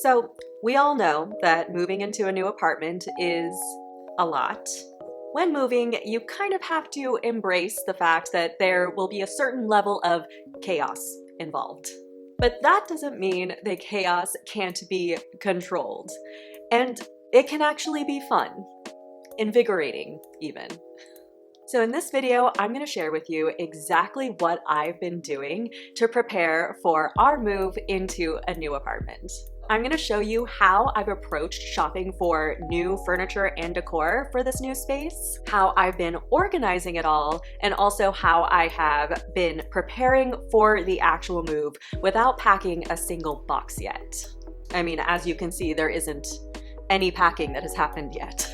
So we all know that moving into a new apartment is a lot. When moving, you kind of have to embrace the fact that there will be a certain level of chaos involved. But that doesn't mean that chaos can't be controlled. And it can actually be fun, invigorating even. So in this video, I'm going to share with you exactly what I've been doing to prepare for our move into a new apartment. I'm going to show you how I've approached shopping for new furniture and decor for this new space, how I've been organizing it all, and also how I have been preparing for the actual move without packing a single box yet. I mean, as you can see, there isn't any packing that has happened yet.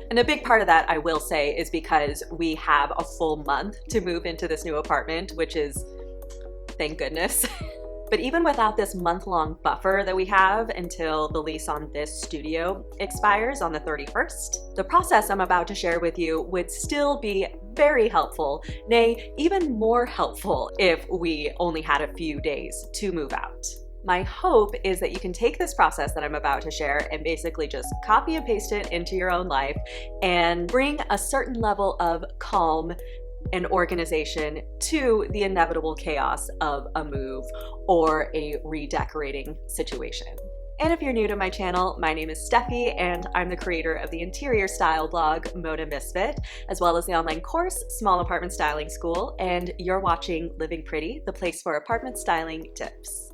And a big part of that, I will say, is because we have a full month to move into this new apartment, which is, thank goodness. But even without this month-long buffer that we have until the lease on this studio expires on the 31st, the process I'm about to share with you would still be very helpful, nay, even more helpful if we only had a few days to move out. My hope is that you can take this process that I'm about to share and basically just copy and paste it into your own life and bring a certain level of calm and organization to the inevitable chaos of a move or a redecorating situation. And if you're new to my channel, my name is Steffi and I'm the creator of the interior style blog Moda Misfit, as well as the online course Small Apartment Styling School, and you're watching Living Pretty, the place for apartment styling tips.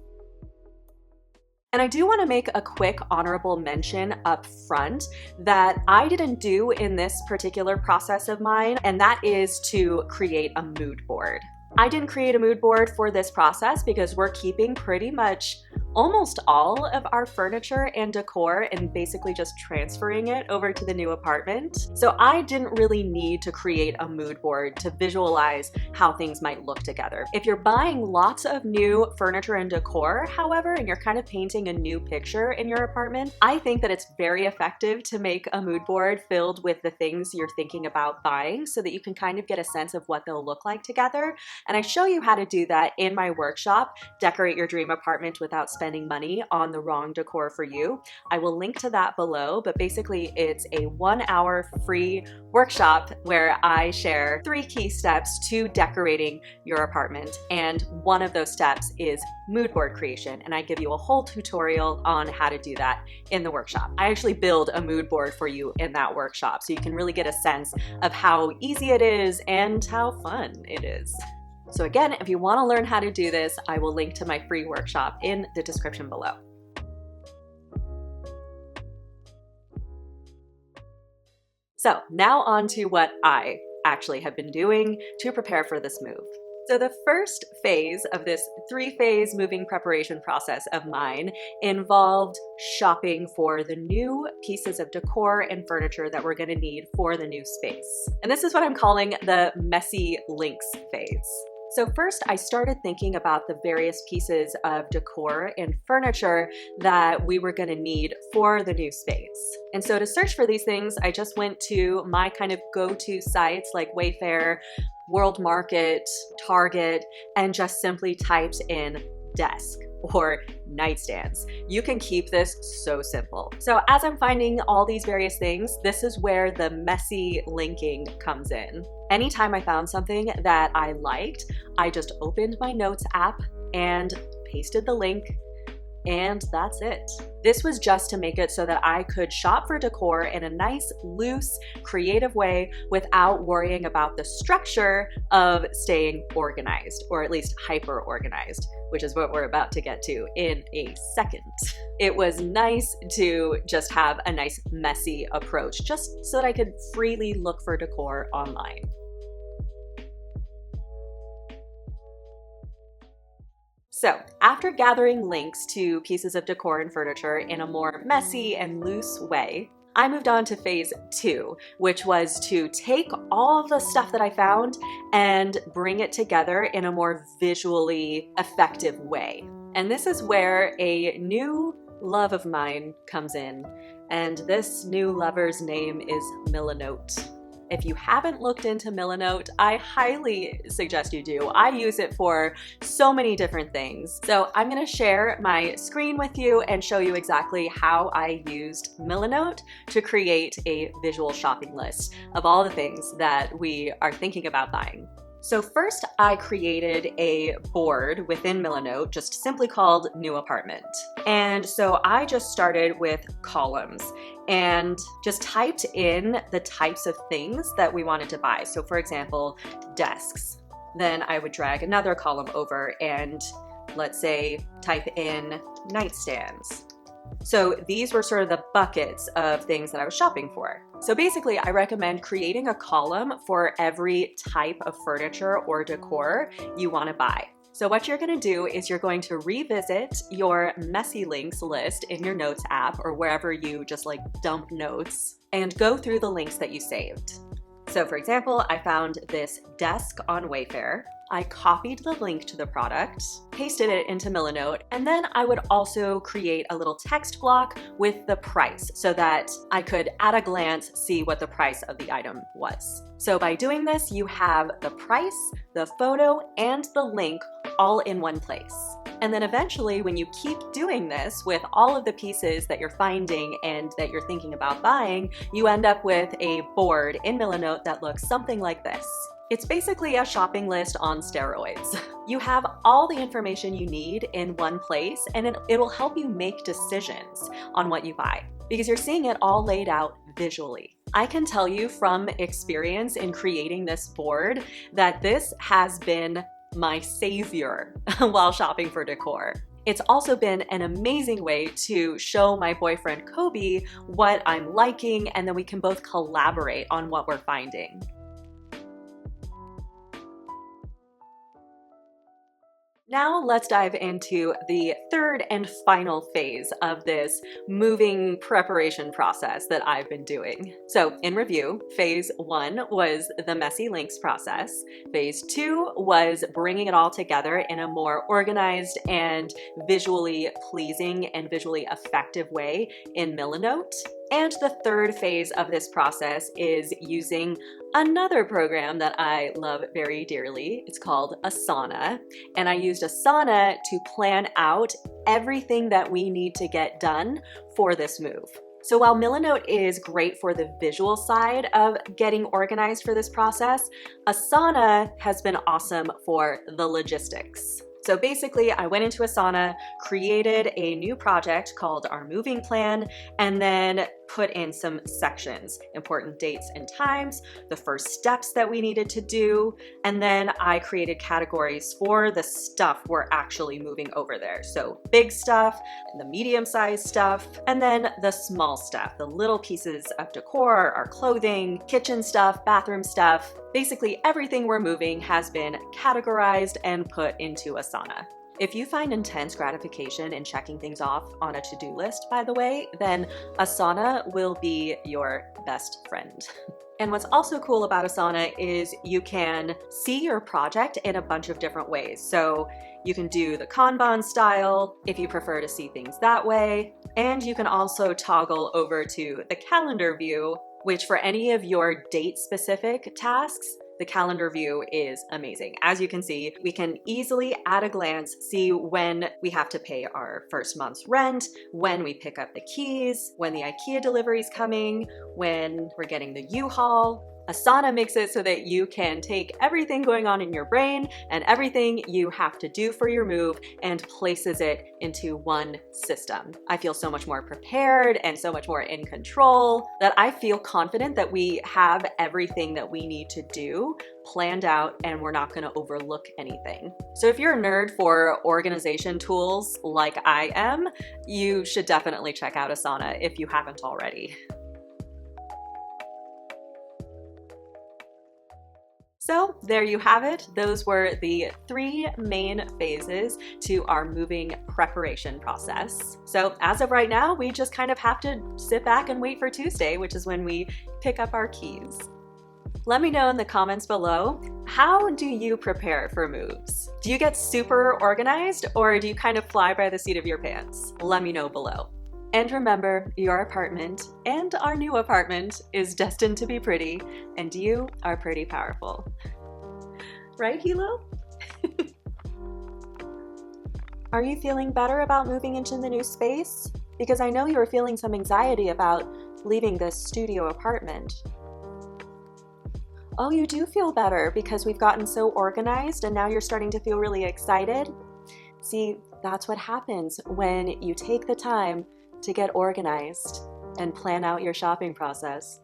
And I do want to make a quick honorable mention up front that I didn't do in this particular process of mine, and that is to create a mood board. I didn't create a mood board for this process because we're keeping pretty much almost all of our furniture and decor and basically just transferring it over to the new apartment. So I didn't really need to create a mood board to visualize how things might look together. If you're buying lots of new furniture and decor, however, and you're kind of painting a new picture in your apartment, I think that it's very effective to make a mood board filled with the things you're thinking about buying so that you can kind of get a sense of what they'll look like together. And I show you how to do that in my workshop, Decorate Your Dream Apartment Without Spending Money on the Wrong Decor for You. I will link to that below, but basically it's a 1-hour free workshop where I share 3 key steps to decorating your apartment. And one of those steps is mood board creation. And I give you a whole tutorial on how to do that in the workshop. I actually build a mood board for you in that workshop so you can really get a sense of how easy it is and how fun it is. So again, if you want to learn how to do this, I will link to my free workshop in the description below. So now on to what I actually have been doing to prepare for this move. So the first phase of this 3-phase moving preparation process of mine involved shopping for the new pieces of decor and furniture that we're going to need for the new space. And this is what I'm calling the messy links phase. So first, I started thinking about the various pieces of decor and furniture that we were going to need for the new space. And so to search for these things, I just went to my kind of go-to sites like Wayfair, World Market, Target, and just simply typed in desk or nightstands. You can keep this so simple. So as I'm finding all these various things, this is where the messy linking comes in. Anytime I found something that I liked, I just opened my notes app and pasted the link, and that's it. This was just to make it so that I could shop for decor in a nice, loose, creative way without worrying about the structure of staying organized, or at least hyper organized, which is what we're about to get to in a second. It was nice to just have a nice, messy approach, just so that I could freely look for decor online. So after gathering links to pieces of decor and furniture in a more messy and loose way, I moved on to phase 2, which was to take all of the stuff that I found and bring it together in a more visually effective way. And this is where a new love of mine comes in, and this new lover's name is Milanote. If you haven't looked into Milanote, I highly suggest you do. I use it for so many different things. So I'm gonna share my screen with you and show you exactly how I used Milanote to create a visual shopping list of all the things that we are thinking about buying. So first, I created a board within Milanote, just simply called New Apartment. And so I just started with columns and just typed in the types of things that we wanted to buy. So for example, desks. Then I would drag another column over and let's say type in nightstands. So these were sort of the buckets of things that I was shopping for. So basically, I recommend creating a column for every type of furniture or decor you want to buy. So what you're going to do is you're going to revisit your messy links list in your notes app or wherever you just like dump notes and go through the links that you saved. So for example, I found this desk on Wayfair. I copied the link to the product, pasted it into Milanote, and then I would also create a little text block with the price so that I could at a glance see what the price of the item was. So by doing this, you have the price, the photo, and the link all in one place. And then eventually, when you keep doing this with all of the pieces that you're finding and that you're thinking about buying, you end up with a board in Milanote that looks something like this. It's basically a shopping list on steroids. You have all the information you need in one place, and it'll help you make decisions on what you buy because you're seeing it all laid out visually. I can tell you from experience in creating this board that this has been my savior while shopping for decor. It's also been an amazing way to show my boyfriend Kobe what I'm liking, and then we can both collaborate on what we're finding. Now let's dive into the third and final phase of this moving preparation process that I've been doing. So in review, phase 1 was the messy links process. Phase 2 was bringing it all together in a more organized and visually pleasing and visually effective way in Milanote. And the third phase of this process is using another program that I love very dearly. It's called Asana. And I used Asana to plan out everything that we need to get done for this move. So while Milanote is great for the visual side of getting organized for this process, Asana has been awesome for the logistics. So basically, I went into Asana, created a new project called our moving plan, and then put in some sections, important dates and times, the first steps that we needed to do, and then I created categories for the stuff we're actually moving over there. So big stuff, the medium-sized stuff, and then the small stuff, the little pieces of decor, our clothing, kitchen stuff, bathroom stuff. Basically, everything we're moving has been categorized and put into Asana. If you find intense gratification in checking things off on a to-do list, by the way, then Asana will be your best friend. And what's also cool about Asana is you can see your project in a bunch of different ways. So you can do the Kanban style if you prefer to see things that way. And you can also toggle over to the calendar view, which for any of your date-specific tasks, the calendar view is amazing. As you can see, we can easily at a glance see when we have to pay our first month's rent, when we pick up the keys, when the IKEA delivery is coming, when we're getting the U-Haul. Asana makes it so that you can take everything going on in your brain and everything you have to do for your move and places it into one system. I feel so much more prepared and so much more in control that I feel confident that we have everything that we need to do planned out and we're not going to overlook anything. So if you're a nerd for organization tools like I am, you should definitely check out Asana if you haven't already. So there you have it. Those were the 3 main phases to our moving preparation process. So as of right now, we just kind of have to sit back and wait for Tuesday, which is when we pick up our keys. Let me know in the comments below, how do you prepare for moves? Do you get super organized or do you kind of fly by the seat of your pants? Let me know below. And remember, your apartment and our new apartment is destined to be pretty, and you are pretty powerful. Right, Hilo? Are you feeling better about moving into the new space? Because I know you were feeling some anxiety about leaving this studio apartment. Oh, you do feel better because we've gotten so organized and now you're starting to feel really excited? See, that's what happens when you take the time to get organized and plan out your shopping process.